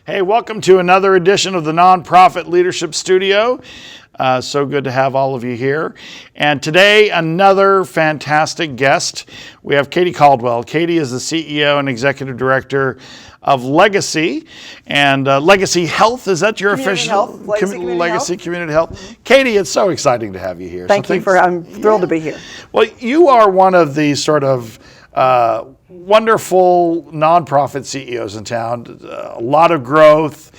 Hey, welcome to another edition of the Nonprofit Leadership Studio. So good to have all of you here. And today, another fantastic guest. We have Katy Caldwell. Katy is the CEO and Executive Director of Legacy and Legacy Health. Is that your Community official? Health, Legacy Community Health. Community Health. Katy, it's so exciting to have you here. Thank you I'm thrilled to be here. Well, you are one of these sort of wonderful nonprofit CEOs in town. A lot of growth.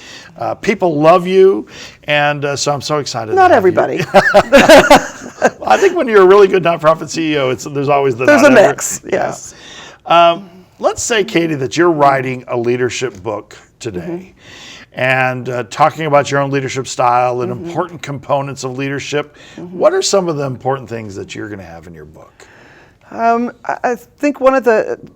People love you, and so I'm so excited. Not everybody. Well, I think when you're a really good nonprofit CEO, there's always there's a mix. Yes. Let's say, Katy, that you're writing a leadership book today, and talking about your own leadership style and important components of leadership. What are some of the important things that you're going to have in your book? I think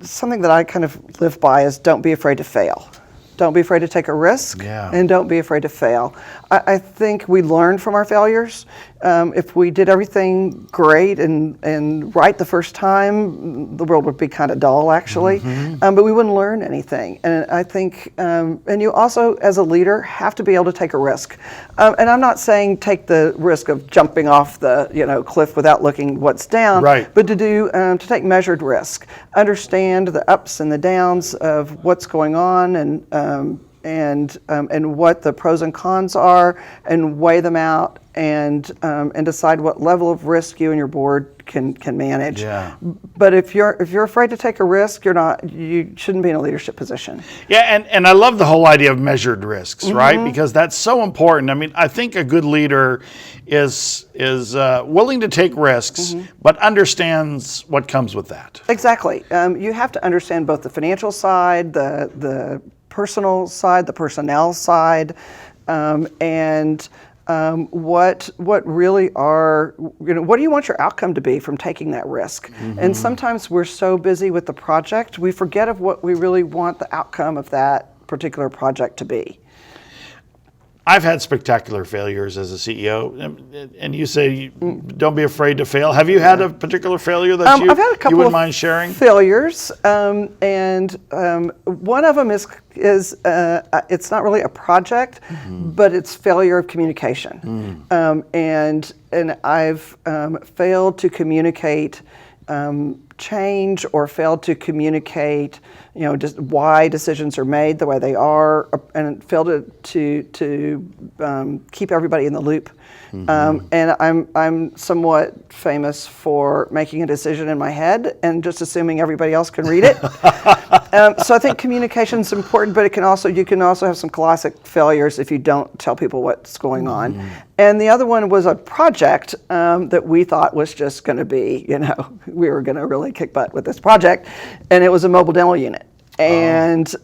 something that I kind of live by is don't be afraid to fail. Don't be afraid to take a risk, and don't be afraid to fail. I think we learn from our failures. If we did everything great and right the first time, the world would be kind of dull, actually. But we wouldn't learn anything. And I think, and you also, as a leader, have to be able to take a risk. And I'm not saying take the risk of jumping off the cliff without looking what's down, but to take measured risk, understand the ups and the downs of what's going on, and what the pros and cons are, and weigh them out, and decide what level of risk you and your board can manage. But if you're afraid to take a risk, you shouldn't be in a leadership position. And I love the whole idea of measured risks, right? Because that's so important. I mean, I think a good leader is willing to take risks, but understands what comes with that. Exactly. You have to understand both the financial side, the personal side, the personnel side, and what really are, what do you want your outcome to be from taking that risk? And sometimes we're so busy with the project, we forget of what we really want the outcome of that particular project to be. I've had spectacular failures as a CEO, and you say don't be afraid to fail. Have you had a particular failure that I've had a couple you wouldn't mind sharing? Failures, and one of them is it's not really a project, but it's failure of communication, and I've failed to communicate change, or failed to communicate, just why decisions are made the way they are, and failed to keep everybody in the loop. And I'm somewhat famous for making a decision in my head and just assuming everybody else can read it. So I think communication is important, but you can also have some classic failures if you don't tell people what's going on. And the other one was a project that we thought was just going to be, we were going to really kick butt with this project, and it was a mobile dental unit. And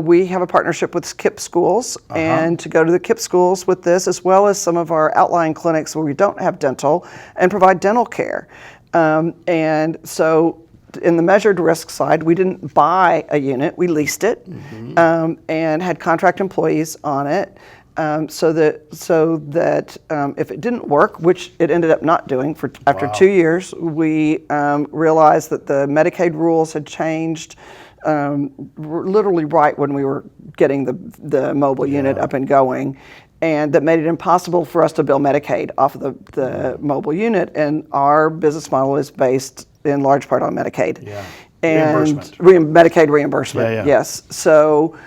we have a partnership with KIPP schools, and to go to the KIPP schools with this, as well as some of our outlying clinics where we don't have dental, and provide dental care. And so in the measured risk side, we didn't buy a unit, we leased it, and had contract employees on it. So that if it didn't work, which it ended up not doing after 2 years, we realized that the Medicaid rules had changed literally right when we were getting the mobile unit up and going, and that made it impossible for us to bill Medicaid off of the mobile unit. And our business model is based in large part on Medicaid. And Medicaid reimbursement. Yes. So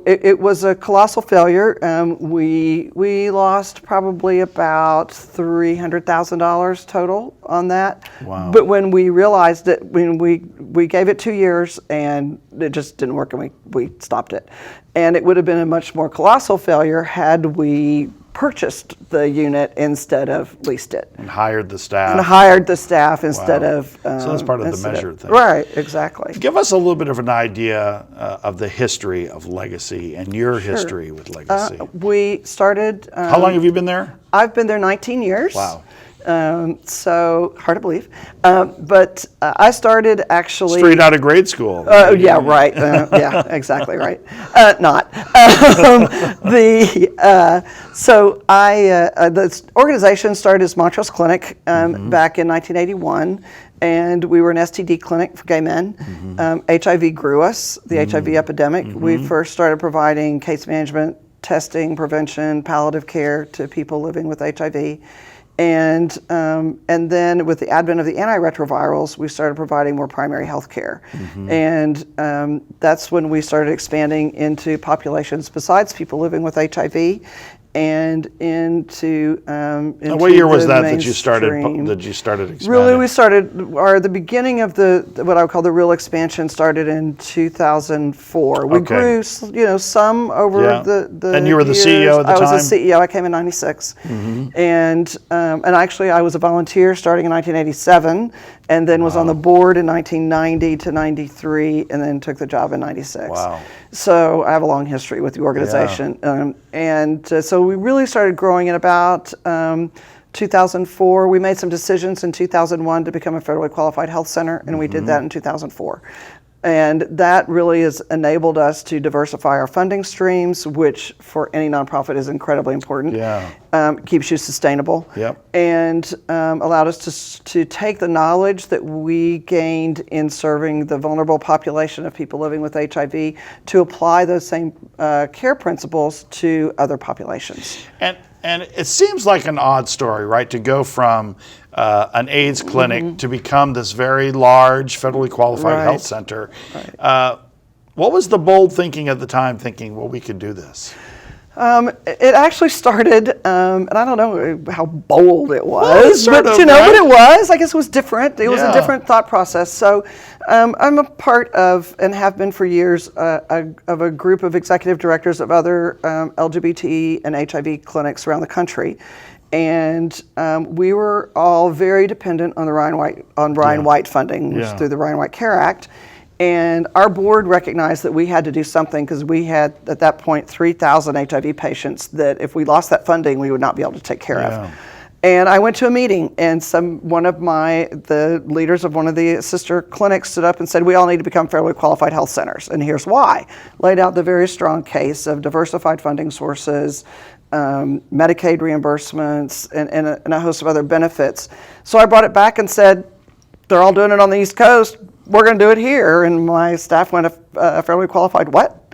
it was a colossal failure. We lost probably about $300,000 total on that. Wow. But when we realized it, when we gave it 2 years and it just didn't work, and we stopped it. And it would have been a much more colossal failure had we purchased the unit instead of leased it. And hired the staff. Instead of... so that's part of the measured thing. Right, exactly. Give us a little bit of an idea of the history of Legacy and your history with Legacy. We started... How long have you been there? I've been there 19 years. Wow. So hard to believe. But I started actually... Straight out of grade school. Yeah, right. Yeah, exactly right. Not. The organization started as Montrose Clinic back in 1981. and we were an STD clinic for gay men. HIV grew us, the HIV epidemic. We first started providing case management, testing, prevention, palliative care to people living with HIV. And then with the advent of the antiretrovirals, we started providing more primary health care. And that's when we started expanding into populations besides people living with HIV and into and what year was that you started expanding? Really, we started, the beginning of what I would call the real expansion started in 2004. We grew, some over the And you were the years. CEO at the time? I was the CEO. I came in '96, and actually I was a volunteer starting in 1987, and then was on the board in 1990 to '93, and then took the job in '96. Wow. So I have a long history with the organization, so we really started growing in about 2004. We made some decisions in 2001 to become a federally qualified health center, and we did that in 2004. And that really has enabled us to diversify our funding streams, which for any nonprofit is incredibly important. Keeps you sustainable. And allowed us to take the knowledge that we gained in serving the vulnerable population of people living with HIV to apply those same care principles to other populations. And it seems like an odd story, right, to go from an AIDS clinic to become this very large, federally qualified health center. What was the bold thinking at the time, thinking, well, we could do this? It actually started, and I don't know how bold it was, but but it was. I guess it was different. It was a different thought process. So I'm a part of, and have been for years, of a group of executive directors of other LGBT and HIV clinics around the country. And we were all very dependent on the Ryan White funding, which is through the Ryan White Care Act. And our board recognized that we had to do something because we had, at that point, 3,000 HIV patients that if we lost that funding, we would not be able to take care of. And I went to a meeting, and the leaders of one of the sister clinics stood up and said, we all need to become federally qualified health centers, and here's why. Laid out the very strong case of diversified funding sources, Medicaid reimbursements, and a host of other benefits. So I brought it back and said, they're all doing it on the East Coast, we're going to do it here. And my staff went, a federally qualified what?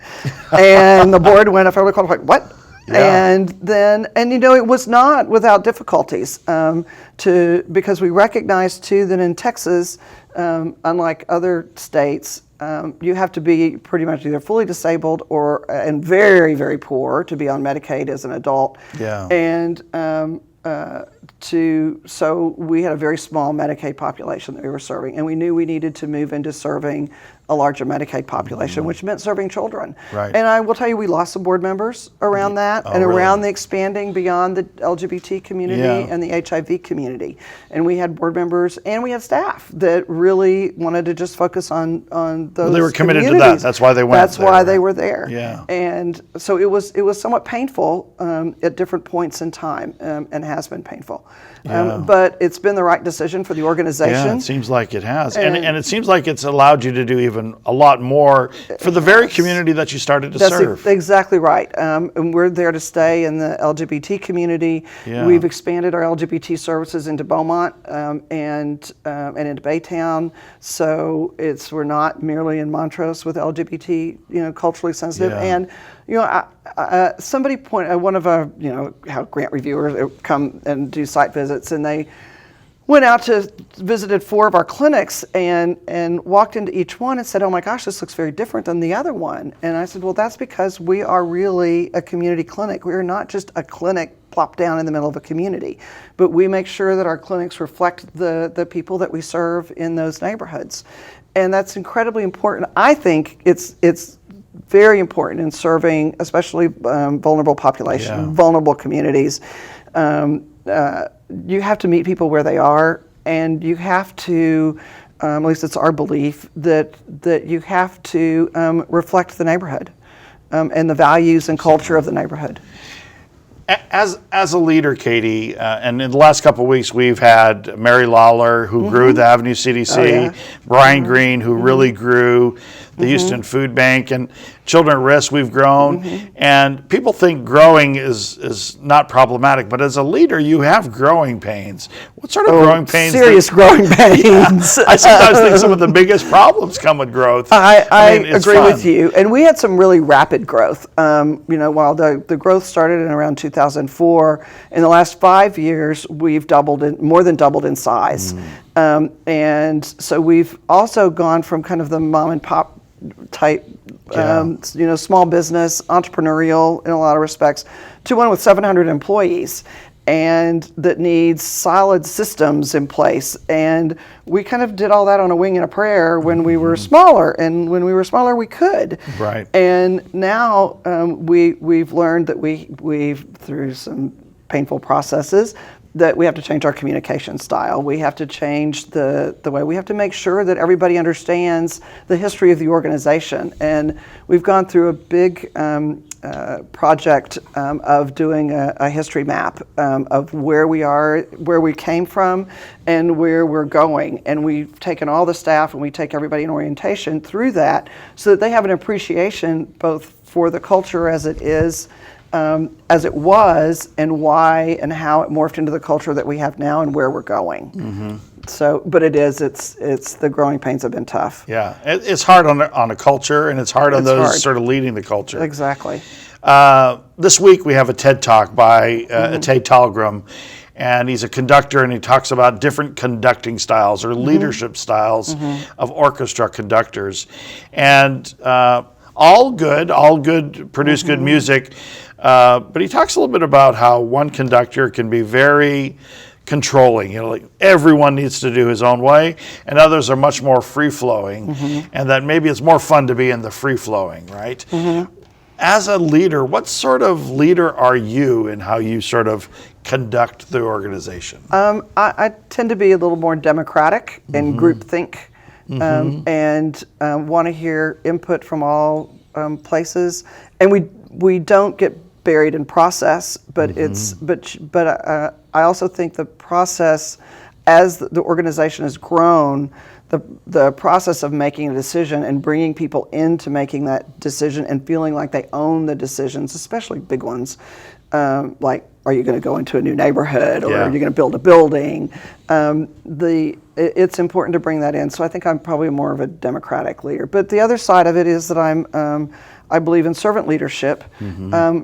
And the board went, a federally qualified what? And then, it was not without difficulties, because we recognized too that in Texas, unlike other states, you have to be pretty much either fully disabled and very, very poor to be on Medicaid as an adult. And so we had a very small Medicaid population that we were serving, and we knew we needed to move into serving a larger Medicaid population, which meant serving children. And I will tell you, we lost some board members around that, and around the expanding beyond the LGBT community and the HIV community. And we had board members and we had staff that really wanted to just focus on those. They were committed to that. That's why they went. That's why they were there. And so it was somewhat painful at different points in time, and has been painful. But it's been the right decision for the organization. Yeah, it seems like it has. And it seems like it's allowed you to do even a lot more for the very community that you started to serve. Exactly right. And we're there to stay in the LGBT community. We've expanded our LGBT services into Beaumont and into Baytown. So we're not merely in Montrose with LGBT, culturally sensitive. And somebody one of our, how grant reviewers come and do site visits, and they went out visited 4 of our clinics and walked into each one and said, oh my gosh, this looks very different than the other one. And I said, well, that's because we are really a community clinic. We are not just a clinic plopped down in the middle of a community, but we make sure that our clinics reflect the people that we serve in those neighborhoods. And that's incredibly important. I think it's very important in serving, especially vulnerable population, vulnerable communities. You have to meet people where they are, and you have to, at least it's our belief, that you have to reflect the neighborhood and the values and culture of the neighborhood. As a leader, Katy, and in the last couple of weeks, we've had Mary Lawler, who grew the Avenue CDC, Brian Green, who really grew the Houston Food Bank, and Children at Risk, we've grown. And people think growing is not problematic, but as a leader, you have growing pains. What sort of growing pains? Serious growing pains. I sometimes think some of the biggest problems come with growth. I mean, it's agree fun. with you. And we had some really rapid growth. While the growth started in around 2004, in the last 5 years, we've more than doubled in size. And so we've also gone from kind of the mom and pop type, small business, entrepreneurial in a lot of respects, to one with 700 employees, and that needs solid systems in place. And we kind of did all that on a wing and a prayer when we were smaller, and when we were smaller, we could. Right. And now we've learned that we've through some painful processes, that we have to change our communication style. We have to change the way. We have to make sure that everybody understands the history of the organization. And we've gone through a big project of doing a history map of where we are, where we came from, and where we're going. And we've taken all the staff and we take everybody in orientation through that so that they have an appreciation both for the culture as it is, as it was, and why and how it morphed into the culture that we have now and where we're going. So, but it's the growing pains have been tough. Yeah, it's hard on a culture, and it's hard on those sort of leading the culture. Exactly. This week we have a TED Talk by Katy Caldwell, and he's a conductor, and he talks about different conducting styles or leadership styles of orchestra conductors, and all good, produce good music. But he talks a little bit about how one conductor can be very controlling, like everyone needs to do his own way, and others are much more free-flowing, and that maybe it's more fun to be in the free-flowing, right? As a leader, what sort of leader are you in how you sort of conduct the organization? I tend to be a little more democratic and groupthink, and want to hear input from all places, and we don't get buried in process, but I also think the process, as the organization has grown, the process of making a decision and bringing people into making that decision and feeling like they own the decisions, especially big ones, like are you going to go into a new neighborhood, or are you going to build a building? It's important to bring that in. So I think I'm probably more of a democratic leader. But the other side of it is that I believe in servant leadership,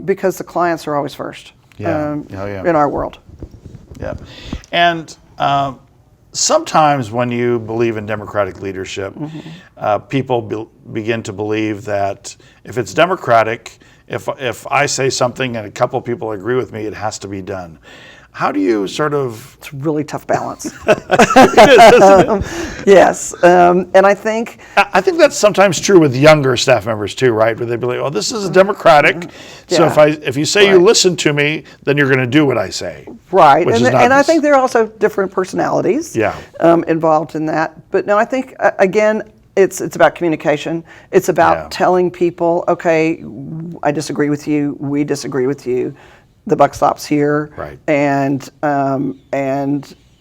because the clients are always first in our world. Yeah, and sometimes when you believe in democratic leadership, people begin to believe that if it's democratic, if I say something and a couple people agree with me, it has to be done. How do you sort of... It's a really tough balance. It is, isn't it? Yes, and I think that's sometimes true with younger staff members too, right? Where they be like, "Oh, this is democratic, so if you say you listen to me, then you're going to do what I say." Right, and I think there are also different personalities involved in that. But no, I think again, it's about communication. It's about telling people, okay, I disagree with you. We disagree with you. The buck stops here, right? And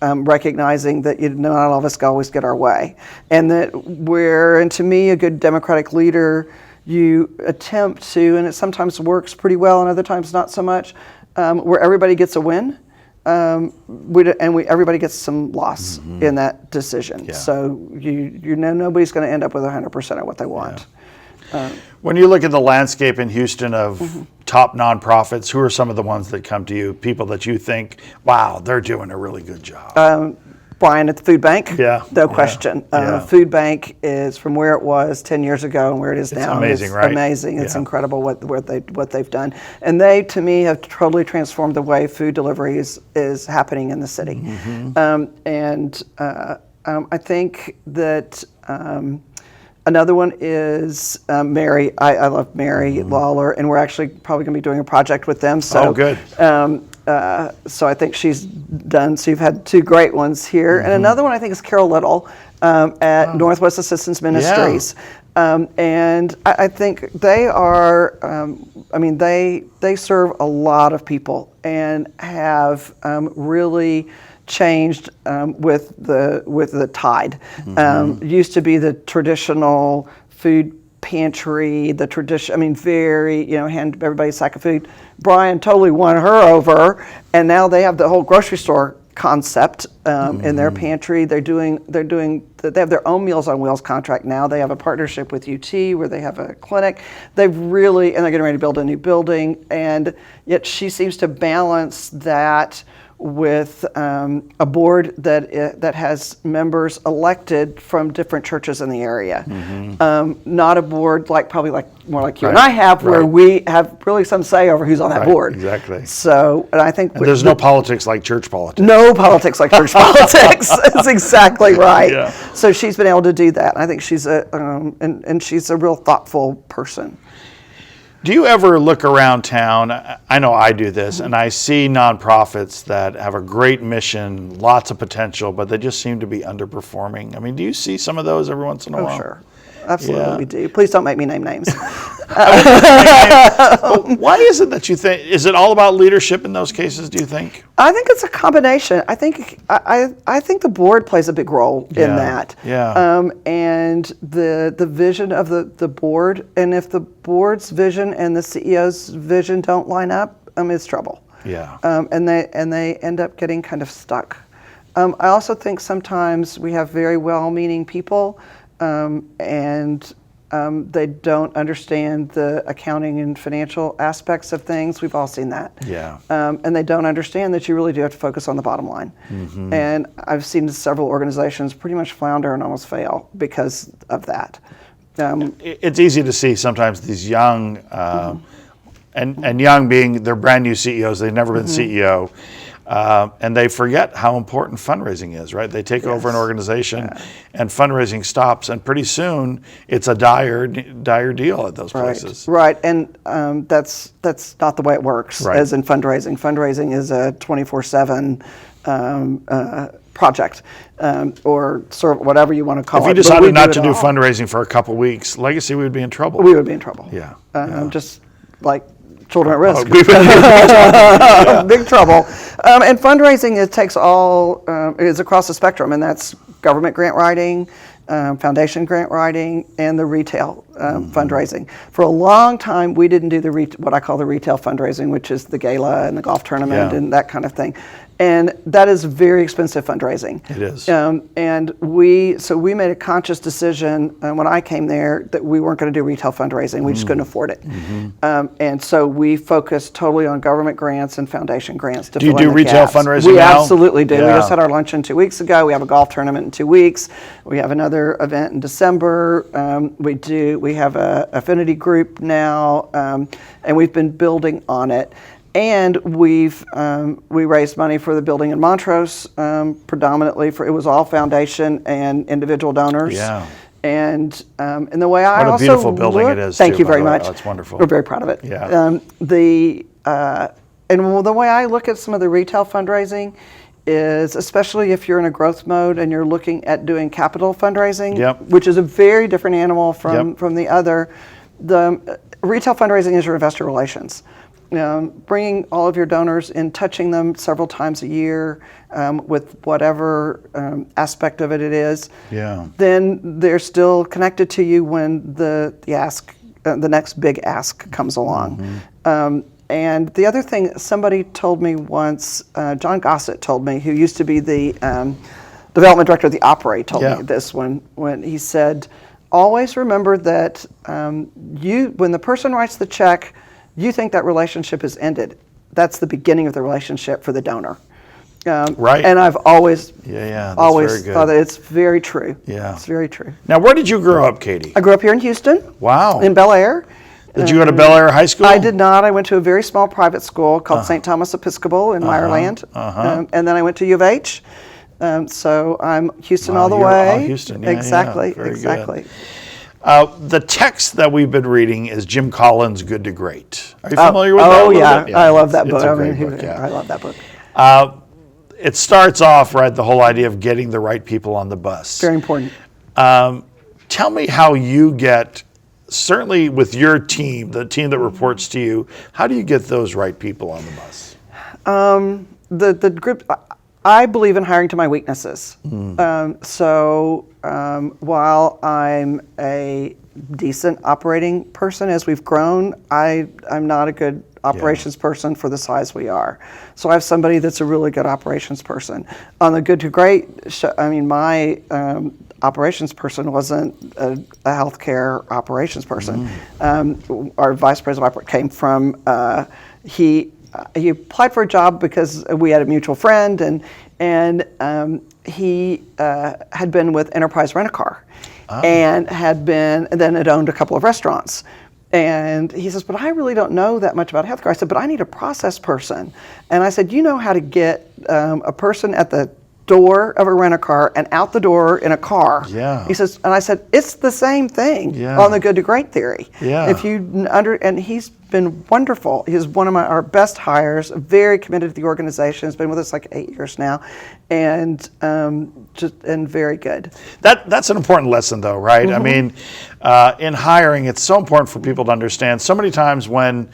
recognizing that not all of us always get our way, and and to me, a good democratic leader, you attempt to, and it sometimes works pretty well, and other times not so much, where everybody gets a win, everybody gets some loss in that decision. Yeah. So nobody's going to end up with 100% of what they want. Yeah. When you look at the landscape in Houston of top nonprofits, who are some of the ones that come to you, people that you think, wow, they're doing a really good job? Brian at the Food Bank, no question. Food Bank is from where it was 10 years ago and where it is now. It's amazing, right? Amazing. It's incredible what they've done. And they, to me, have totally transformed the way food delivery is happening in the city. I think that another one is Mary. I love Mary Lawler, and we're actually probably going to be doing a project with them. So, good. So I think she's done. So you've had two great ones here, and another one I think is Carol Little at Northwest Assistance Ministries, and I think they are. They serve a lot of people and have really changed with the tide. Used to be the traditional food pantry, the tradition, I mean, very, hand everybody a sack of food. Brian totally won her over, and now they have the whole grocery store concept in their pantry. They have their own Meals on Wheels contract now. They have a partnership with UT where they have a clinic. And they're getting ready to build a new building, and yet she seems to balance that with a board that has members elected from different churches in the area. Not a board more like you and I have, where we have really some say over who's on that board. Exactly. So, and I think there's no politics like church politics. No politics like church politics. That's exactly right. Yeah. So she's been able to do that. I think she's and she's a real thoughtful person. Do you ever look around town? I know I do this, and I see nonprofits that have a great mission, lots of potential, but they just seem to be underperforming. I mean, do you see some of those every once in a while? Oh, sure. Absolutely do. Please don't make me name names. Why is it that you think, is it all about leadership in those cases, do you think? I think it's a combination. I think the board plays a big role in that. Yeah. And the vision of the board, and if the board's vision and the CEO's vision don't line up, it's trouble. Yeah. And they end up getting kind of stuck. I also think sometimes we have very well-meaning people, and they don't understand the accounting and financial aspects of things. We've all seen that. Yeah. And they don't understand that you really do have to focus on the bottom line. And I've seen several organizations pretty much flounder and almost fail because of that. It's easy to see sometimes these young, and young being they're brand new CEOs, they've never been CEO. And they forget how important fundraising is, right? They take over an organization and fundraising stops, and pretty soon it's a dire deal at those places. Right, and that's not the way it works, as in fundraising. Fundraising is a 24/7 project, or sort of whatever you want to call it. If you decided not to do fundraising for a couple weeks, Legacy would be in trouble. We would be in trouble. Yeah. Just like children at risk. Big trouble. And fundraising, it takes is across the spectrum, and that's government grant writing, foundation grant writing, and the retail fundraising. For a long time, we didn't do what I call the retail fundraising, which is the gala and the golf tournament and that kind of thing. And that is very expensive fundraising. It is. And we made a conscious decision when I came there that we weren't going to do retail fundraising. We just couldn't afford it. And so we focused totally on government grants and foundation grants to fill in the gaps. Do you do retail fundraising now? We absolutely do. Yeah. We just had our luncheon 2 weeks ago. We have a golf tournament in 2 weeks. We have another event in December. We have a affinity group now, and we've been building on it. And we raised money for the building in Montrose, predominantly it was all foundation and individual donors. Yeah. And the way I what a also beautiful building it is. Thank you very much. Oh, it's wonderful. We're very proud of it. Yeah. And the way I look at some of the retail fundraising is, especially if you're in a growth mode and you're looking at doing capital fundraising, which is a very different animal from the other. The retail fundraising is your investor relations. Bringing all of your donors in, touching them several times a year with whatever aspect of it is. Yeah. Then they're still connected to you when the next big ask comes along. And the other thing somebody told me once, John Gossett told me, who used to be the development director of the Opry, told me this when he said, always remember that when the person writes the check, you think that relationship is ended. That's the beginning of the relationship for the donor. Right. And I've always very good. thought that it's very true. Yeah. It's very true. Now, where did you grow up, Katy? I grew up here in Houston. Wow. In Bel Air. Did you go to Bel Air High School? I did not. I went to a very small private school called St. Thomas Episcopal in Meyerland. And then I went to U of H. So I'm Houston all the way. All Houston. Yeah, exactly. Very exactly. Good. The text that we've been reading is Jim Collins' Good to Great. Are you familiar with that? Oh, yeah. I love that book. It's a great book, I love that book. It starts off, the whole idea of getting the right people on the bus. Very important. Tell me how you get, certainly with your team, the team that reports to you, how do you get those right people on the bus? The group, I believe in hiring to my weaknesses. While I'm a decent operating person, as we've grown, I'm not a good operations person for the size we are. So I have somebody that's a really good operations person. On the Good to Great show, my operations person wasn't a healthcare operations person. Our vice president of operations came from, he applied for a job because we had a mutual friend, and he had been with Enterprise Rent-A-Car, and then had owned a couple of restaurants. And he says, but I really don't know that much about healthcare. I said, but I need a process person. And I said, you know how to get a person at the door of a rent-a-car and out the door in a car. Yeah. He says, and I said, it's the same thing on the Good to Great theory. Yeah. And he's been wonderful. He's one of our best hires, very committed to the organization. He's been with us like 8 years now, and very good. That's an important lesson, though, right? I mean, in hiring, it's so important for people to understand. So many times when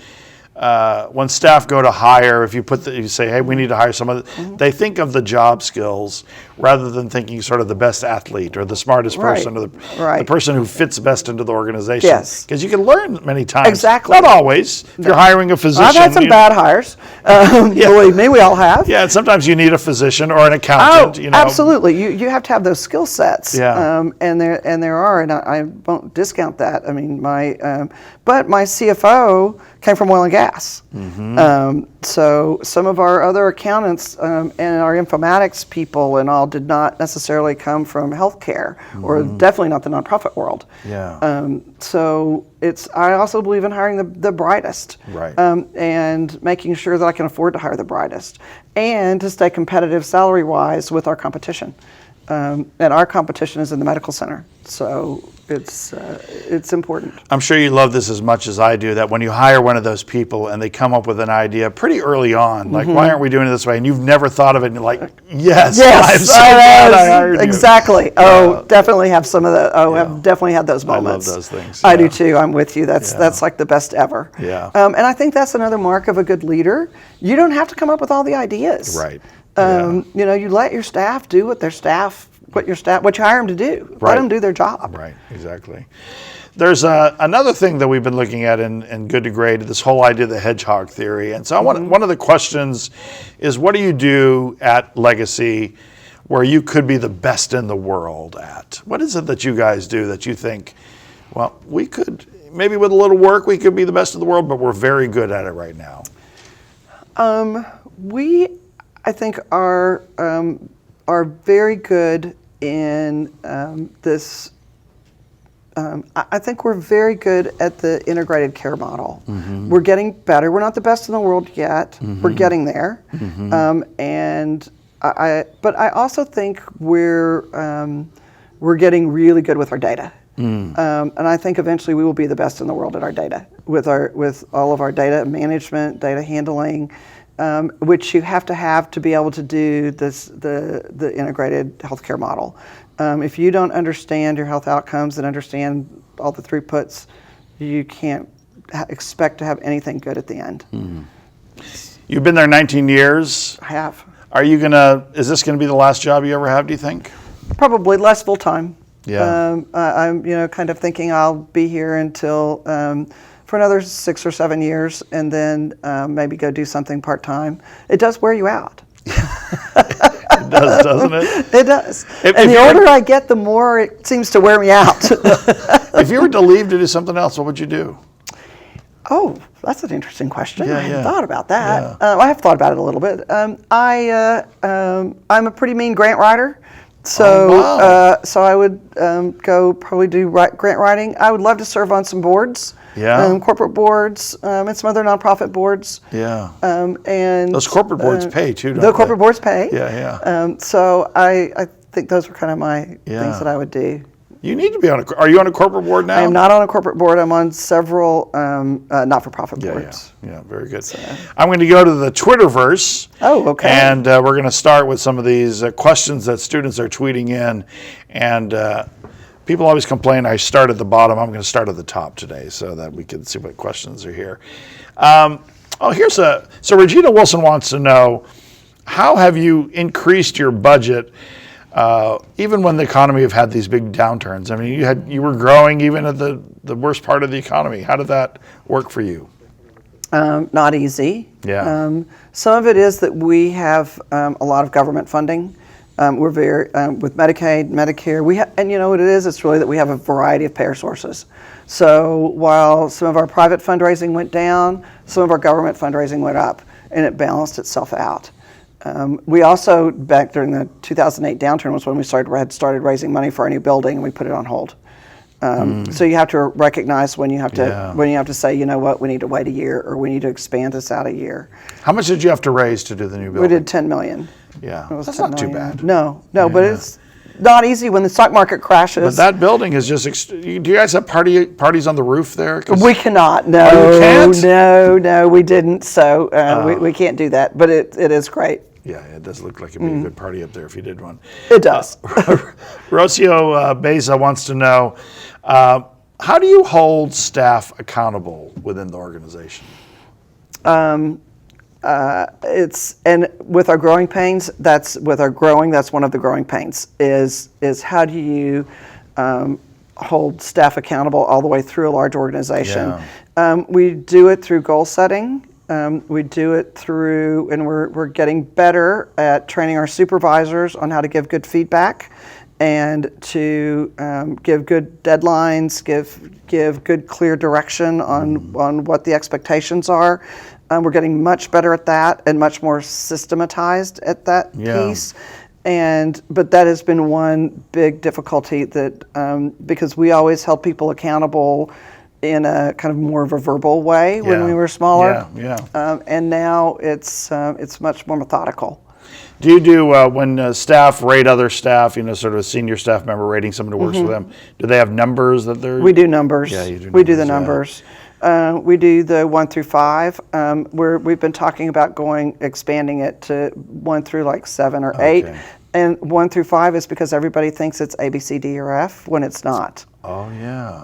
staff go to hire, if you say, hey, we need to hire someone, they think of the job skills rather than thinking sort of the best athlete or the smartest person or the person who fits best into the organization. Yes. Because you can learn many times. Exactly. Not always. If you're hiring a physician. I've had some bad hires. Believe me, we all have. Yeah, and sometimes you need a physician or an accountant. Absolutely. You have to have those skill sets. Yeah. And there are, and I won't discount that. I mean, but my CFO came from oil and gas. So some of our other accountants and our informatics people and all did not necessarily come from healthcare or definitely not the nonprofit world. Yeah. So I also believe in hiring the brightest. Right. And making sure that I can afford to hire the brightest and to stay competitive salary-wise with our competition. And our competition is in the medical center. So it's important. I'm sure you love this as much as I do, that when you hire one of those people and they come up with an idea pretty early on, like, why aren't we doing it this way? And you've never thought of it, and you're like, yes, I'm so glad I hired you. Exactly. Definitely have some of the, I've definitely had those moments. I love those things. I do too. I'm with you. That's like the best ever. Yeah. And I think that's another mark of a good leader. You don't have to come up with all the ideas. Right. You let your staff do what you hire them to do. Let them do their job. Right, exactly. There's another thing that we've been looking at in Good to Great, this whole idea of the hedgehog theory. And so one of the questions is, what do you do at Legacy where you could be the best in the world at? What is it that you guys do that you think, well, we could, maybe with a little work, we could be the best in the world, but we're very good at it right now? I think are very good in this. I think we're very good at the integrated care model. We're getting better. We're not the best in the world yet. We're getting there. But I also think we're getting really good with our data. And I think eventually we will be the best in the world at our data, with all of our data management, data handling, which you have to be able to do the integrated healthcare model. If you don't understand your health outcomes and understand all the throughputs, you can't expect to have anything good at the end. You've been there 19 years. I have. Is this gonna be the last job you ever have, do you think? Probably less full time. Yeah. I'm kind of thinking I'll be here until for another 6 or 7 years, and then maybe go do something part time. It does wear you out. It does, doesn't it? It does. And the older I get, the more it seems to wear me out. If you were to leave to do something else, what would you do? Oh, that's an interesting question. Yeah, I hadn't thought about that. I have thought about it a little bit. I'm a pretty mean grant writer. So, so I would go probably do grant writing. I would love to serve on some boards, corporate boards, and some other nonprofit boards. Yeah. And those corporate boards pay too, don't they? The corporate boards pay. Yeah. So I think those were kind of my things that I would do. You need to be are you on a corporate board now? I am not on a corporate board. I'm on several not-for-profit boards. Yeah, very good. So. I'm going to go to the Twitterverse. Oh, okay. And we're going to start with some of these questions that students are tweeting in. And people always complain I start at the bottom. I'm going to start at the top today so that we can see what questions are here. So Regina Wilson wants to know, how have you increased your budget, even when the economy have had these big downturns? I mean, you were growing even at the worst part of the economy. How did that work for you? Not easy. Yeah. Some of it is that we have a lot of government funding. We're very with Medicaid, Medicare. And you know what it is? It's really that we have a variety of payer sources. So while some of our private fundraising went down, some of our government fundraising went up, and it balanced itself out. We also, back during the 2008 downturn, was when we had started raising money for our new building, and we put it on hold. So you have to recognize when you have to say, you know what, we need to wait a year, or we need to expand this out a year. How much did you have to raise to do the new building? We did $10 million. Yeah, It was that's $10 not too million. bad. No, Yeah. but it's not easy when the stock market crashes. But that building is just. Do you guys have parties on the roof there? 'Cause We cannot. No, you can't? no, we didn't. So we can't do that. But it is great. Yeah, it does look like it'd be a good party up there if you did one. It does. Rocio Beza wants to know, how do you hold staff accountable within the organization? And with our growing pains, that's one of the growing pains is how do you hold staff accountable all the way through a large organization. Yeah. We do it through goal setting. We do it through, and we're getting better at training our supervisors on how to give good feedback and to give good deadlines, give good clear direction on what the expectations are. We're getting much better at that and much more systematized at that piece. But that has been one big difficulty that because we always held people accountable in a kind of more of a verbal way when we were smaller. And now it's much more methodical. Do you do when staff rate other staff, sort of a senior staff member rating someone who works with them? Do they have numbers that they're? We do numbers. Yeah, you do. We do the numbers. We do the 1 through 5. We've been talking about expanding it to 1 through like 7 or 8. And 1 through 5 is because everybody thinks it's A, B, C, D, or F when it's not. Oh yeah.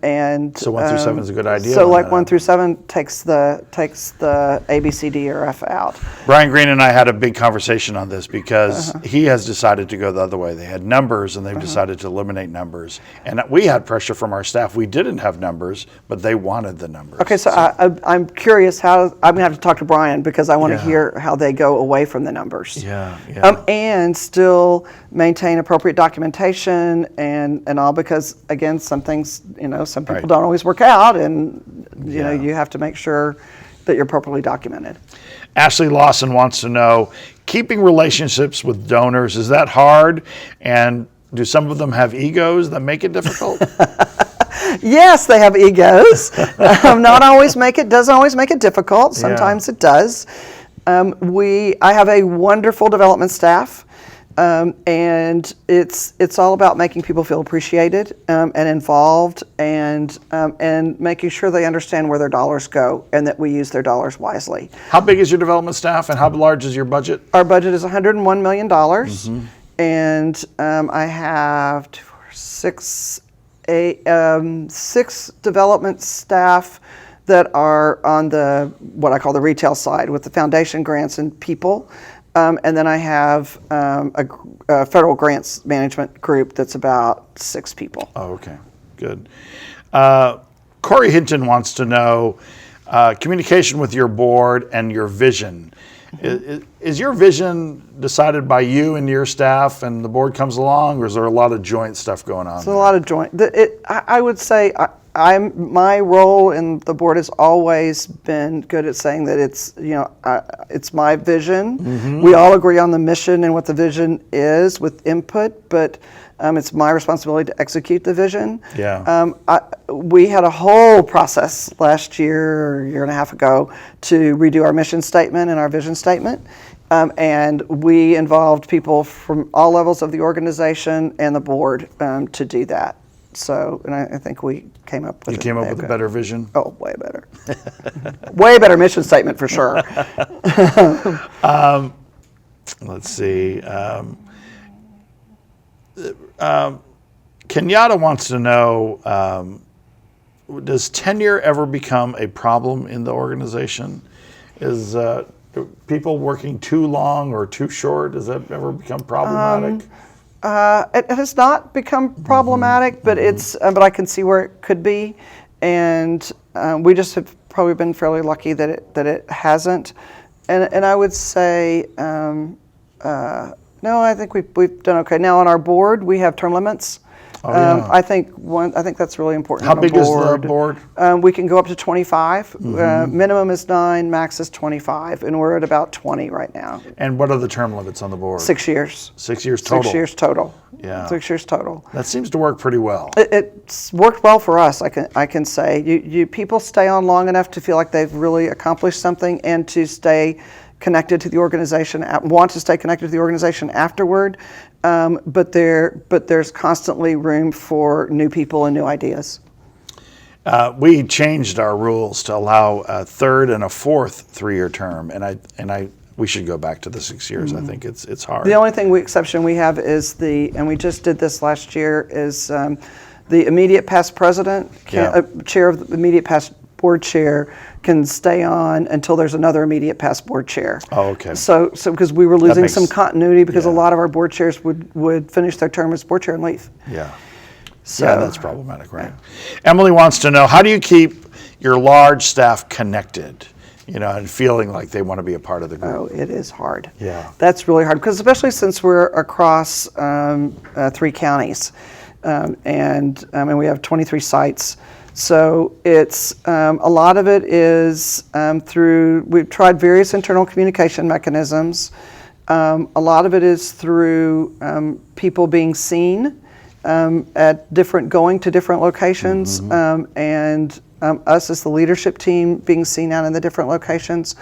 And so 1 through 7 is a good idea. So like 1 through 7 takes the A, B, C, D, or F out. Brian Green and I had a big conversation on this because he has decided to go the other way. They had numbers and they've decided to eliminate numbers. And we had pressure from our staff. We didn't have numbers, but they wanted the numbers. Okay, so I'm curious I'm going to have to talk to Brian because I want to hear how they go away from the numbers. And still maintain appropriate documentation and all, because again, some things, some people don't always work out, and you have to make sure that you're properly documented. Ashley Lawson wants to know, keeping relationships with donors, is that hard? And do some of them have egos that make it difficult? Yes, they have egos. Doesn't always make it difficult. Sometimes it does. I have a wonderful development staff. And it's all about making people feel appreciated and involved, and making sure they understand where their dollars go and that we use their dollars wisely. How big is your development staff, and how large is your budget? Our budget is $101 million, and I have 6 development staff that are on what I call the retail side with the foundation grants and people. And then I have a federal grants management group that's about 6 people. Oh, okay. Good. Corey Hinton wants to know communication with your board and your vision. Is your vision decided by you and your staff and the board comes along, or is there a lot of joint stuff going on? There's a lot of joint. I would say my role in the board has always been good at saying that it's my vision. We all agree on the mission and what the vision is with input, but it's my responsibility to execute the vision. We had a whole process last year or year and a half ago to redo our mission statement and our vision statement. And we involved people from all levels of the organization and the board to do that. So, and I think we came up with a better vision? Oh, way better. Way better mission statement for sure. Let's see. Kenyatta wants to know, does tenure ever become a problem in the organization? people working too long or too short? Does that ever become problematic? It has not become problematic, but but I can see where it could be, and we just have probably been fairly lucky that it hasn't. And I would say no. I think we've done okay. Now on our board, we have term limits. I think that's really important. How big is the board? We can go up to 25. Minimum is 9, max is 25, and we're at about 20 right now. And what are the term limits on the board? 6 years. 6 years total. 6 years total. Yeah. 6 years total. That seems to work pretty well. It's worked well for us. I can say you people stay on long enough to feel like they've really accomplished something and to stay connected to the organization, want to stay connected to the organization afterward. But there's constantly room for new people and new ideas. We changed our rules to allow a third and a fourth 3-year term, and we should go back to the 6 years. I think it's hard. The only exception we have is and we just did this last year, is the immediate past president, chair of the immediate past board chair, can stay on until there's another immediate past board chair. Oh, okay. So because we were losing some continuity because a lot of our board chairs would finish their term as board chair and leave. Yeah. So that's problematic, right? Emily wants to know, how do you keep your large staff connected, and feeling like they want to be a part of the group? Oh, it is hard. Yeah. That's really hard, because especially since we're across 3 counties, and we have 23 sites. So it's a lot of it is we've tried various internal communication mechanisms. A lot of it is through people being seen going to different locations, and us as the leadership team being seen out in the different locations.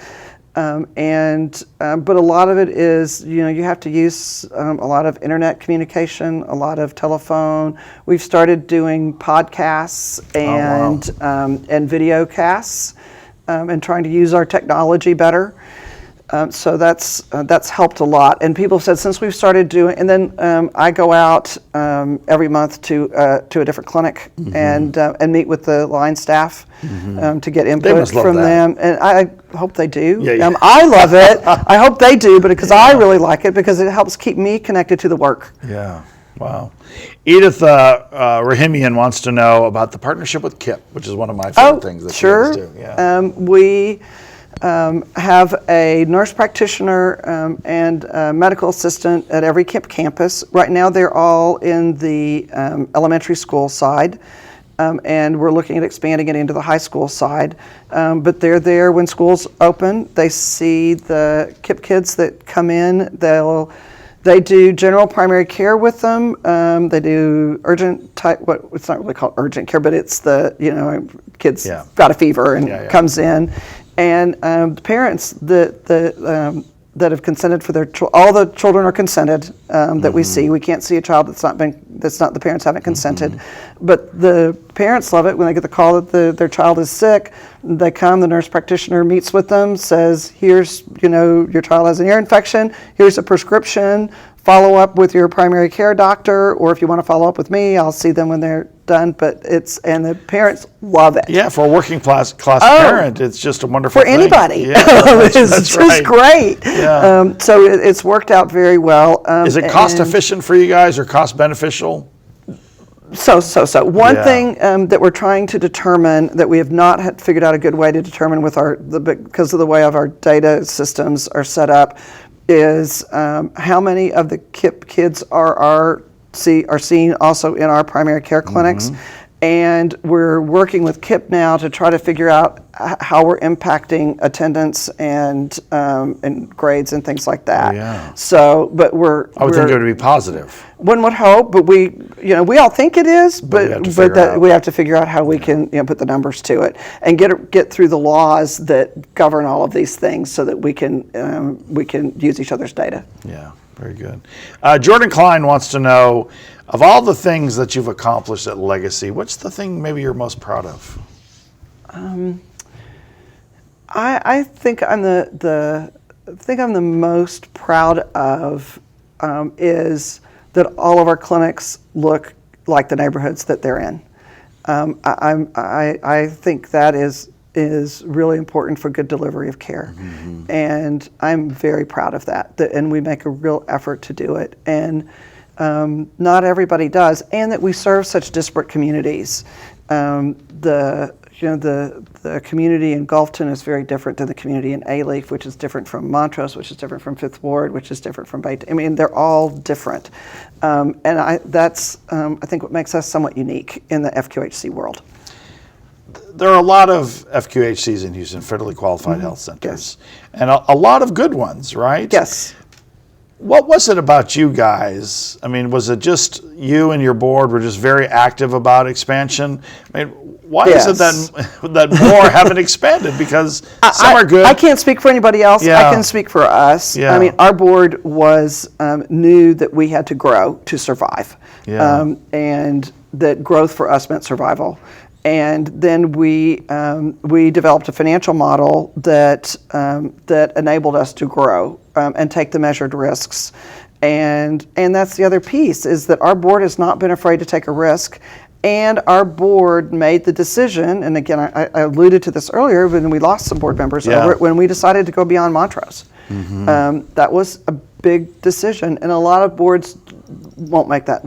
But a lot of it is, you have to use a lot of internet communication, a lot of telephone. We've started doing podcasts and video casts, and trying to use our technology better. So that's helped a lot. And people have said, since we've started doing, and then I go out every month to a different clinic and meet with the line staff to get input from them. And I hope they do. Yeah. I love it. I hope they do, because I really like it, because it helps keep me connected to the work. Yeah. Wow. Edith Rahimian wants to know about the partnership with KIPP, which is one of my favorite things that you guys do. Yeah. We have a nurse practitioner and a medical assistant at every KIPP campus. Right now they're all in the elementary school side, and we're looking at expanding it into the high school side. But they're there when school's open. They see the KIPP kids that come in. They do general primary care with them. They do urgent type, it's not really called urgent care, but it's the, kid's got a fever and comes in. And the parents that have consented for all the children are consented that we see. We can't see a child that's not the parents haven't consented. But the parents love it when they get the call that their child is sick. They come, the nurse practitioner meets with them, says, here's, your child has an ear infection, here's a prescription, follow up with your primary care doctor, or if you want to follow up with me, I'll see them when they're done. And the parents love it. Yeah, for a working class parent, it's just a wonderful thing. For anybody. Yeah, it's just great. Yeah. So it's worked out very well. Is it cost efficient for you guys, or cost beneficial? So. One thing that we're trying to determine, that we have not figured out a good way to determine because of the way of our data systems are set up, is how many of the KIPP kids are seen also in our primary care clinics. And we're working with KIPP now to try to figure out how we're impacting attendance and grades and things like that. Yeah. So, but I would think it would be positive. One would hope, but we all think it is, but we have to figure out how we can put the numbers to it and get through the laws that govern all of these things, so that we can use each other's data. Yeah, very good. Jordan Klein wants to know, of all the things that you've accomplished at Legacy, what's the thing maybe you're most proud of? I think I'm the most proud of is that all of our clinics look like the neighborhoods that they're in. I think that is is really important for good delivery of care. And I'm very proud of that, and we make a real effort to do it. And not everybody does, and that we serve such disparate communities. The community in Gulfton is very different than the community in Alief, which is different from Montrose, which is different from Fifth Ward, which is different from Bay. I mean, they're all different, and that's I think what makes us somewhat unique in the FQHC world. There are a lot of FQHCs in Houston, federally qualified health centers, and a lot of good ones, right? Yes. What was it about you guys? I mean, was it just you and your board were just very active about expansion? I mean, why is it that more haven't expanded? Because some are good. I can't speak for anybody else. Yeah. I can speak for us. Yeah. I mean, our board was knew that we had to grow to survive, and that growth for us meant survival. And then we developed a financial model that enabled us to grow and take the measured risks. And that's the other piece, is that our board has not been afraid to take a risk. And our board made the decision, and again, I alluded to this earlier when we lost some board members over it, when we decided to go beyond Montrose. That was a big decision, and a lot of boards won't make that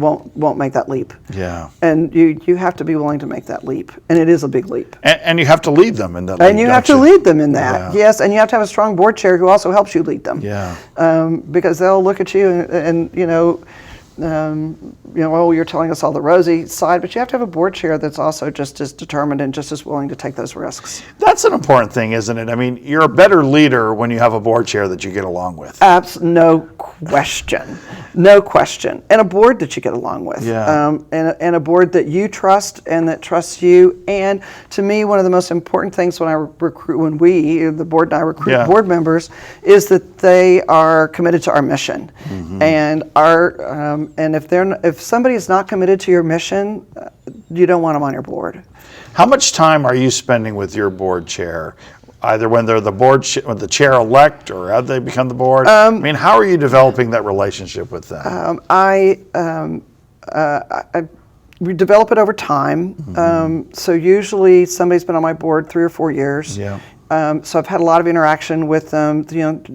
leap. Yeah. And you have to be willing to make that leap, and it is a big leap. And you have to lead them in that leap. And you have to lead them in that, yes. And you have to have a strong board chair who also helps you lead them. Yeah. Because they'll look at you and oh, you're telling us all the rosy side, but you have to have a board chair that's also just as determined and just as willing to take those risks. That's an important thing, isn't it? I mean, you're a better leader when you have a board chair that you get along with. No question. No question. And a board that you get along with. Yeah. And a board that you trust and that trusts you. And to me, one of the most important things when the board and I recruit board members, is that they are committed to our mission. And if somebody is not committed to your mission, you don't want them on your board. How much time are you spending with your board chair? Either when they're when the chair-elect, or how they become the board? I mean, how are you developing that relationship with them? We develop it over time. So usually somebody's been on my board 3 or 4 years. Yeah. So I've had a lot of interaction with them,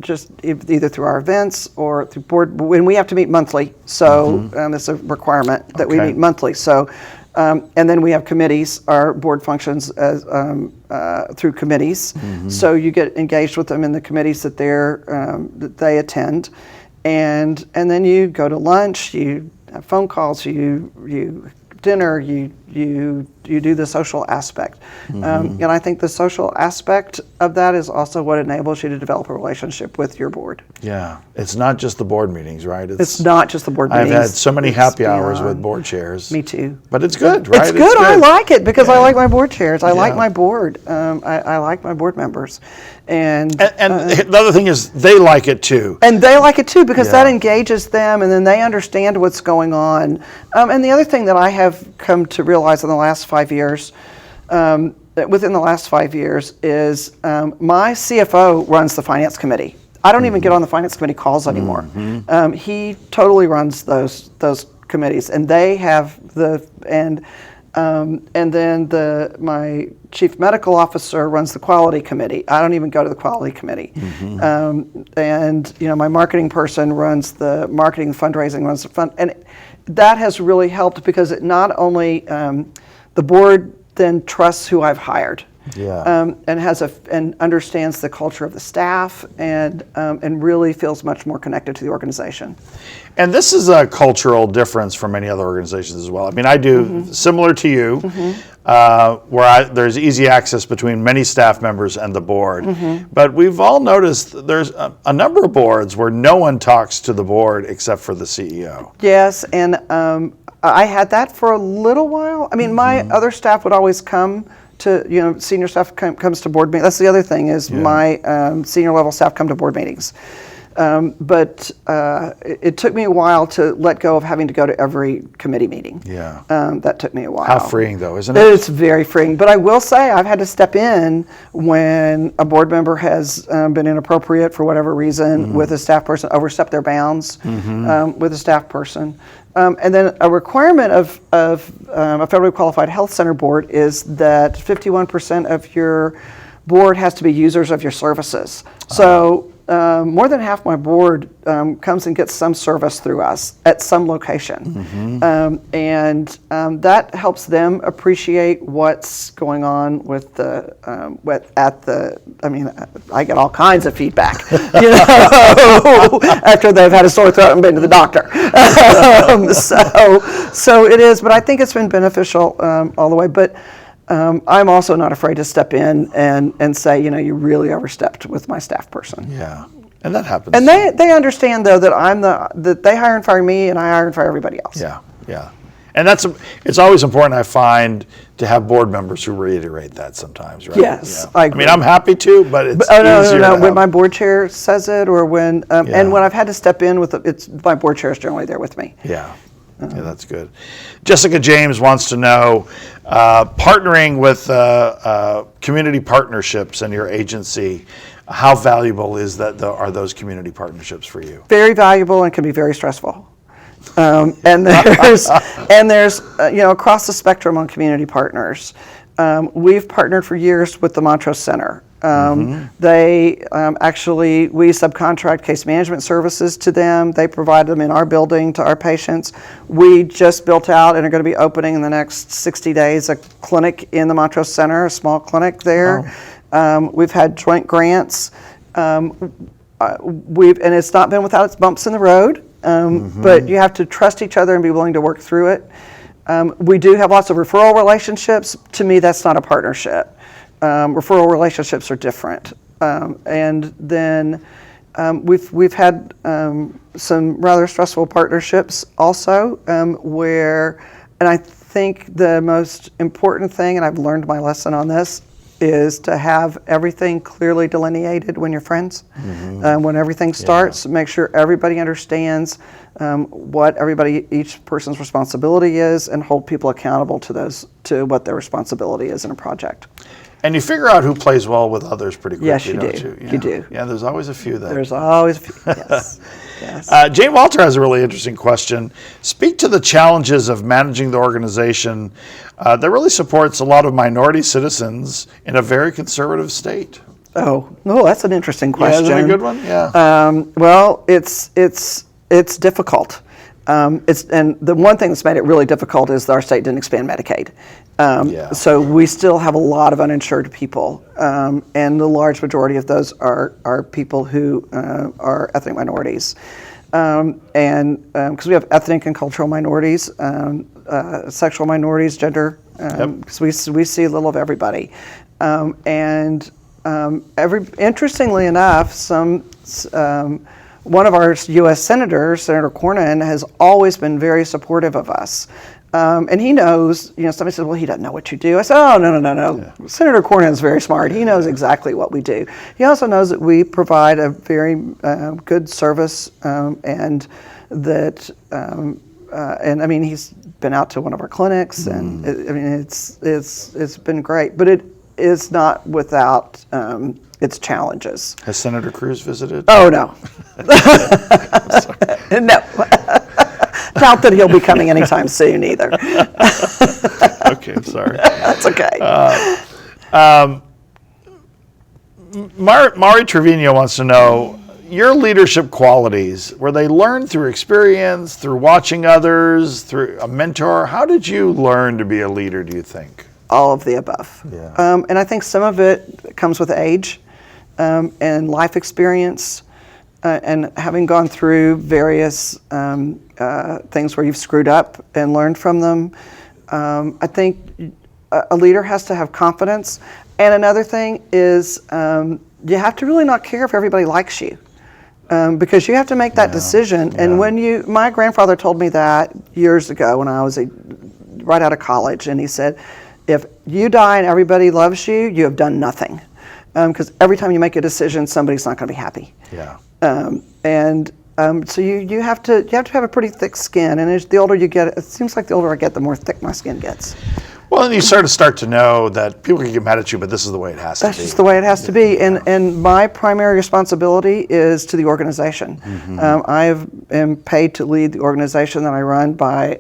just either through our events or through board. When we have to meet monthly, so it's a requirement that we meet monthly. So, and then we have committees. Our board functions as through committees. So you get engaged with them in the committees that they attend, and then you go to lunch. You have phone calls. You dinner. You do the social aspect. And I think the social aspect of that is also what enables you to develop a relationship with your board. Yeah. It's not just the board meetings, right? It's not just the board meetings. I've had so many happy hours with board chairs. Me too. But it's good, right? It's good. I like it because I like my board chairs. I like my board. I like my board members. And the other thing is they like it too. And they like it too because that engages them, and then they understand what's going on. And the other thing that I have come to realize in the last 5 years, within the last 5 years, is my CFO runs the finance committee. I don't even get on the finance committee calls anymore. He totally runs those committees, and they have and then my chief medical officer runs the quality committee. I don't even go to the quality committee. And my marketing person runs the marketing, fundraising runs the fund, and that has really helped because it not only the board then trusts who I've hired. And understands the culture of the staff and really feels much more connected to the organization. And this is a cultural difference from many other organizations as well. I mean, I do similar to you, where there's easy access between many staff members and the board. But we've all noticed there's a number of boards where no one talks to the board except for the CEO. Yes, and I had that for a little while. I mean, my other staff would always come to, senior staff comes to board meetings. That's the other thing is my senior level staff come to board meetings. But it took me a while to let go of having to go to every committee meeting. Yeah. That took me a while. How freeing, though, isn't it? It's very freeing. But I will say I've had to step in when a board member has been inappropriate for whatever reason with a staff person, overstepped their bounds with a staff person. And then a requirement of a federally qualified health center board is that 51% of your board has to be users of your services. So more than half my board comes and gets some service through us at some location. And that helps them appreciate what's going on with the, I get all kinds of feedback, after they've had a sore throat and been to the doctor. So it is, but I think it's been beneficial all the way. But I'm also not afraid to step in and say, you really overstepped with my staff person. Yeah, and that happens. And they understand, though, that they hire and fire me, and I hire and fire everybody else. Yeah. And it's always important, I find, to have board members who reiterate that sometimes, right? Yes, I agree. I'm happy to, but it's easier to when my board chair says it, or when and when I've had to step in with it's my board chair is generally there with me. Yeah, that's good. Jessica James wants to know, partnering with community partnerships in your agency, how valuable are those community partnerships for you? Very valuable and can be very stressful. And there's across the spectrum on community partners. We've partnered for years with the Montrose Center. They we subcontract case management services to them. They provide them in our building to our patients. We just built out and are going to be opening in the next 60 days a clinic in the Montrose Center, a small clinic there. We've had joint grants. And it's not been without its bumps in the road. But you have to trust each other and be willing to work through it. We do have lots of referral relationships. To me, that's not a partnership. Referral relationships are different. And then we've had some rather stressful partnerships also, and I think the most important thing, and I've learned my lesson on this, is to have everything clearly delineated when you're friends. When everything starts, make sure everybody understands what each person's responsibility is, and hold people accountable to what their responsibility is in a project. And you figure out who plays well with others pretty quickly, yes, you don't do. you? You do. Yeah, there's always a few that. There's always a few, yes. Yes. Jane Walter has a really interesting question. Speak to the challenges of managing the organization that really supports a lot of minority citizens in a very conservative state. Oh, that's an interesting question. Yeah, isn't it a good one? Yeah. Well, it's difficult. And the one thing that's made it really difficult is that our state didn't expand Medicaid. So we still have a lot of uninsured people, and the large majority of those are people who are ethnic minorities. And because we have ethnic and cultural minorities, sexual minorities, gender, because we see a little of everybody. Interestingly enough, one of our U.S. senators, Senator Cornyn, has always been very supportive of us. And he knows, somebody says, well, he doesn't know what you do. I said, oh, no. Yeah. Senator Cornyn is very smart. He knows exactly what we do. He also knows that we provide a very good service, and that, he's been out to one of our clinics, and it's been great. But it is not without its challenges. Has Senator Cruz visited? Oh, no. No. Doubt that he'll be coming anytime soon either. Okay, I'm sorry. That's okay. Mari Trevino wants to know, your leadership qualities, were they learned through experience, through watching others, through a mentor? How did you learn to be a leader, do you think? All of the above. Yeah. And I think some of it comes with age and life experience, and having gone through various things where you've screwed up and learned from them. I think a leader has to have confidence. And another thing is you have to really not care if everybody likes you, because you have to make that decision. Yeah. And my grandfather told me that years ago when I was right out of college, and he said, if you die and everybody loves you, you have done nothing. Because every time you make a decision, somebody's not going to be happy. Yeah. So you have to have a pretty thick skin, and as the older you get, it seems like the older I get, the more thick my skin gets. Well, and you sort of start to know that people can get mad at you, but this is the way it has to be. That's just the way it has to be, and my primary responsibility is to the organization. I am paid to lead the organization that I run by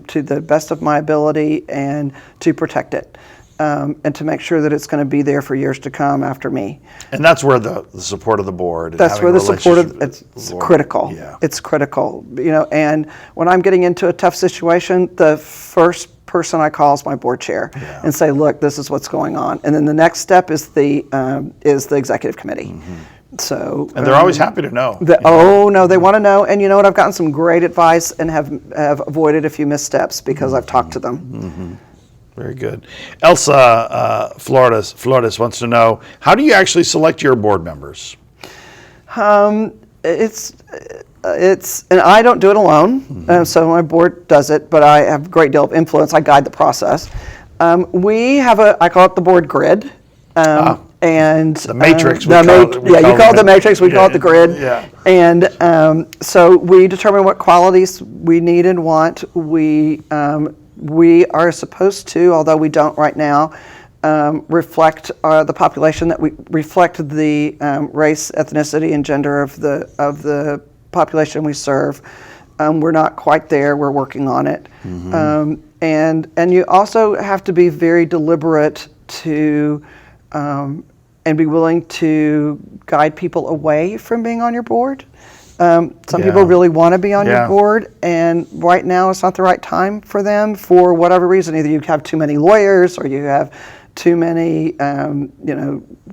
to the best of my ability and to protect it. And to make sure that it's going to be there for years to come after me. And that's where the support of the board. And that's where the support of it's critical. Yeah. It's critical, And when I'm getting into a tough situation, the first person I call is my board chair and say, "Look, this is what's going on." And then the next step is the executive committee. So and they're always happy to know. No, they want to know. And you know what? I've gotten some great advice and have avoided a few missteps because I've talked to them. Very good. Elsa Flores wants to know, how do you actually select your board members? It's and I don't do it alone, so my board does it, but I have a great deal of influence. I guide the process. We have I call it the board grid. And the matrix. You call it the matrix. We call it the grid. Yeah. And so we determine what qualities we need and want. We are supposed to, although we don't right now, reflect the population, that we reflect the race, ethnicity, and gender of the population we serve. We're not quite there. We're working on it. And you also have to be very deliberate to and be willing to guide people away from being on your board. Some people really want to be on your board, and right now it's not the right time for them for whatever reason. Either you have too many lawyers, or you have too many,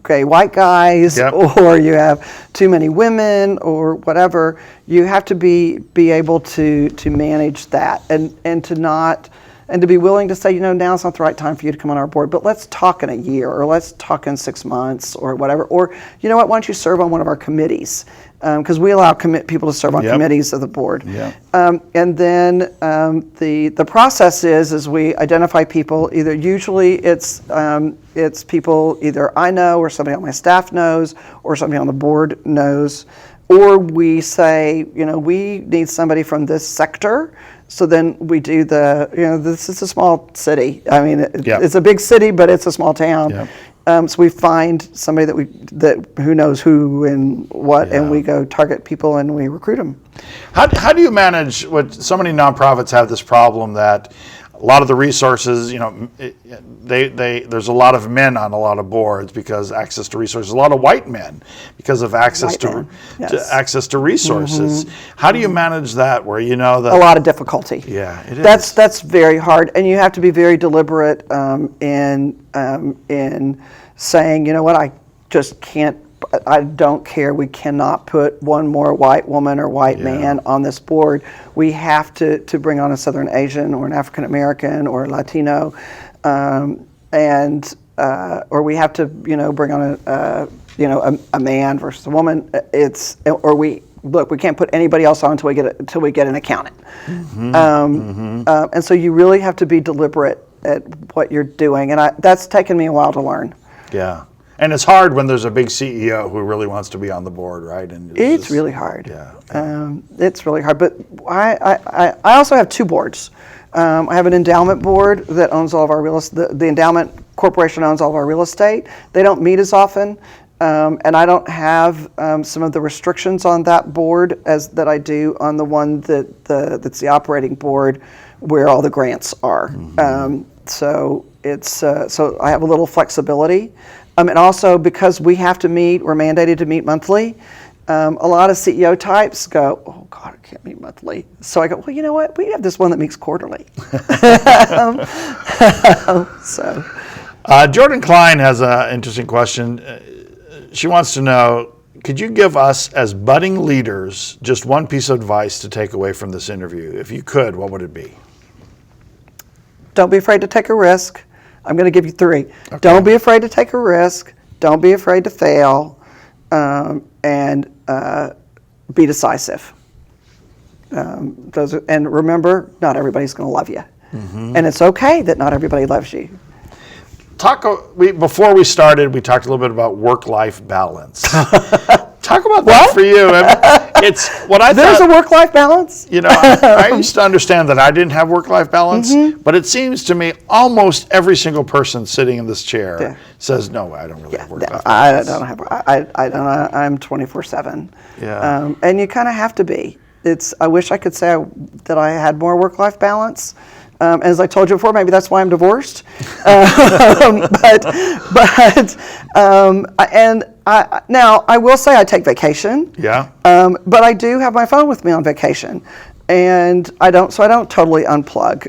gay white guys, or you have too many women, or whatever. You have to be able to manage that, and to be willing to say, now's not the right time for you to come on our board, but let's talk in a year, or let's talk in 6 months, or whatever. Or, you know what, why don't you serve on one of our committees? Because we allow people to serve on committees of the board. And then the process is we identify people. Usually it's people either I know, or somebody on my staff knows, or somebody on the board knows, or we say, we need somebody from this sector. So then we do this is a small city. I mean, it's a big city, but it's a small town. So we find somebody who knows who and what, and we go target people and we recruit them. How do you manage what so many nonprofits have this problem that a lot of the resources, there's a lot of men on a lot of boards because access to resources. A lot of white men because of access to resources. How do you manage that? Where that a lot of difficulty. Yeah, it is. That's very hard, and you have to be very deliberate in saying, what, I just can't. I don't care. We cannot put one more white woman or white man on this board. We have to bring on a Southern Asian or an African American or a Latino, or we have to bring on a man versus a woman. We can't put anybody else on until we get an accountant. And so you really have to be deliberate at what you're doing, and that's taken me a while to learn. Yeah. And it's hard when there's a big CEO who really wants to be on the board, right? And it's really hard. It's really hard. But I also have two boards. I have an endowment board that owns all of our real estate. The endowment corporation owns all of our real estate. They don't meet as often, and I don't have some of the restrictions on that board that I do on the one that's the operating board, where all the grants are. So I have a little flexibility. And also, because we're mandated to meet monthly, a lot of CEO types go, oh God, I can't meet monthly. So I go, well, you know what? We have this one that meets quarterly. Jordan Klein has an interesting question. She wants to know, could you give us, as budding leaders, just one piece of advice to take away from this interview? If you could, what would it be? Don't be afraid to take a risk. I'm going to give you 3. Okay. Don't be afraid to take a risk. Don't be afraid to fail, and be decisive. And remember, not everybody's going to love you, and it's okay that not everybody loves you. Before we started, we talked a little bit about work-life balance. talk about that for you. I mean, it's what I There's thought. a work-life balance. You know, I used to understand that I didn't have work-life balance, but it seems to me almost every single person sitting in this chair says, "No, I don't really have work-life balance." I don't. I'm 24/7. Yeah. And you kind of have to be. I wish I could say that I had more work-life balance. As I told you before, maybe that's why I'm divorced. Now I will say I take vacation. Yeah. But I do have my phone with me on vacation, and I don't totally unplug.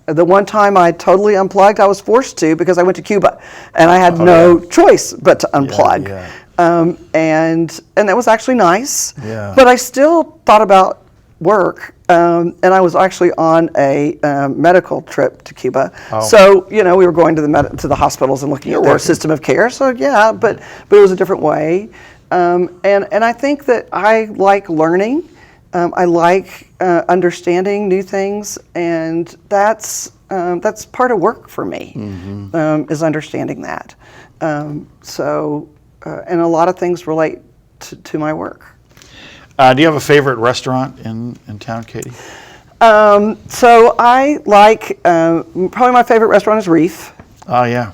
The one time I totally unplugged, I was forced to because I went to Cuba, and I had no choice but to unplug. And that was actually nice. Yeah. But I still thought about work. And I was actually on a medical trip to Cuba. So, we were going to the hospitals and looking at their system of care. So, but it was a different way. And I think that I like learning. I like understanding new things, and that's part of work for me, is understanding that. And a lot of things relate to my work. Do you have a favorite restaurant in town, Katy? So I like, probably my favorite restaurant is Reef. Oh, yeah.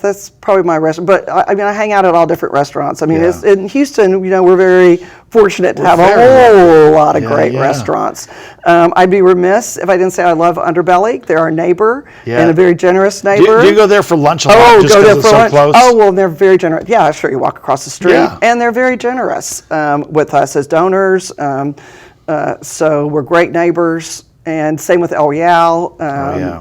That's probably my restaurant. But I hang out at all different restaurants. It's, in Houston, we're very fortunate to have a whole lot of great restaurants. I'd be remiss if I didn't say I love Underbelly. They're our neighbor and a very generous neighbor. Do you go there for lunch a lot just because it's so close? Oh, well, they're very generous. Yeah, sure. You walk across the street, and they're very generous with us as donors. So we're great neighbors. And same with El Real.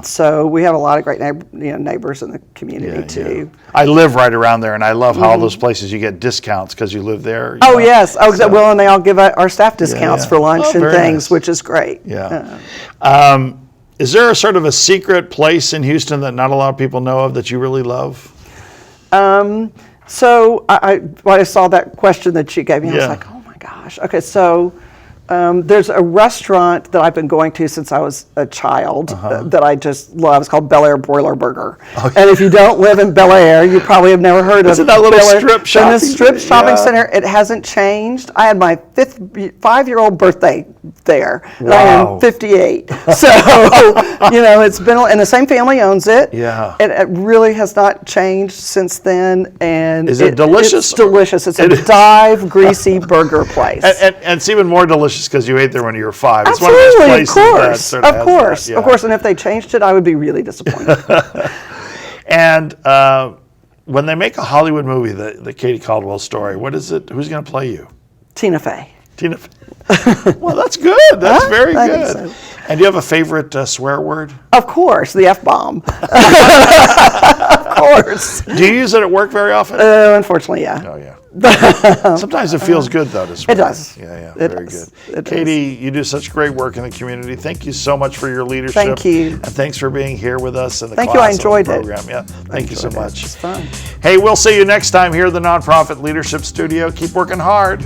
So we have a lot of great neighbors in the community too. I live right around there, and I love how all those places you get discounts because you live there. Yes. Well, and they all give our staff discounts for lunch and things, which is great. Yeah. Is there a sort of a secret place in Houston that not a lot of people know of that you really love? So when I saw that question that she gave me, I was like, oh my gosh. Okay, so. There's a restaurant that I've been going to since I was a child that I just love. It's called Bel Air Broiler Burger. And if you don't live in Bel Air, you probably have never heard of it. Isn't that little strip shopping? In the strip shopping center, it hasn't changed. I had my 5-year-old birthday there. Wow. I am 58. So, it's been, and the same family owns it. Yeah. It really has not changed since then. And is it delicious? It's delicious. It's a dive, greasy burger place. And it's even more delicious because you ate there when you were 5. It's Absolutely, one of those places that sort of of course. And if they changed it, I would be really disappointed. And when they make a Hollywood movie, the Katy Caldwell story, what is it? Who's going to play you? Tina Fey. Tina Fey. Well, that's good. That's very good. I think so. And do you have a favorite swear word? Of course, the F-bomb. Of course. Do you use it at work very often? Unfortunately, yeah. Oh, yeah. Sometimes it feels good, though, to swear. It does. Yeah, very good. Katy, you do such great work in the community. Thank you so much for your leadership. Thank you. And thanks for being here with us in the Thank you. I enjoyed program. It. Yeah, thank you so much. It's fun. Hey, we'll see you next time here at the Nonprofit Leadership Studio. Keep working hard.